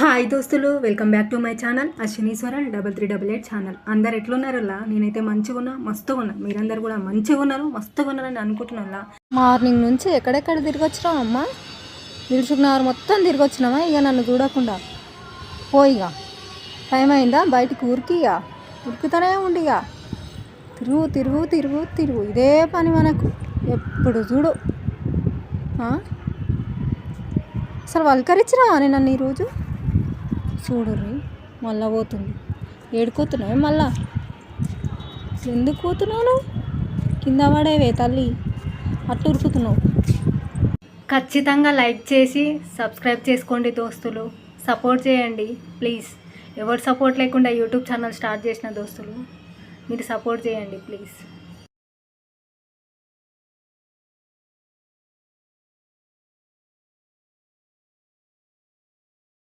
Hi దోస్తులు, welcome back to my channel Ashwinishwaran 3388 channel. అందరు ఎట్లున్నారల్లా? నేనైతే మంచిగా ఉన్నా, మస్తుగా ఉన్నా. మీరందరు కూడా మంచిగా ఉన్నారు, మస్తుగా ఉన్నారని అనుకుంటున్నా. మార్నింగ్ నుంచి ఎక్కడెక్కడ తిరిగి వచ్చినాం అమ్మ? దిల్సుఖ్నగర్ మొత్తం తిరిగి వచ్చినామా? ఇక నన్ను చూడకుండా పోయిగా టైం అయిందా? బయటికి ఉరుకుతూనే ఉండి ఇక తిరుగు తిరుగు తిరుగు తిరుగు ఇదే పని మనకు ఎప్పుడు చూడు. అసలు వల్కరించినావా అని నన్ను ఈరోజు చూడుర్రి, మళ్ళా పోతుంది. ఏడుకోతున్నావు మళ్ళా? ఎందుకు పోతున్నావు? కింద పడేవే తల్లి, అట్టు ఉరుకుతున్నావు. ఖచ్చితంగా లైక్ చేసి సబ్స్క్రైబ్ చేసుకోండి దోస్తులు, సపోర్ట్ చేయండి ప్లీజ్. ఎవరు సపోర్ట్ లేకుండా యూట్యూబ్ ఛానల్ స్టార్ట్ చేసిన దోస్తులు, మీరు సపోర్ట్ చేయండి ప్లీజ్.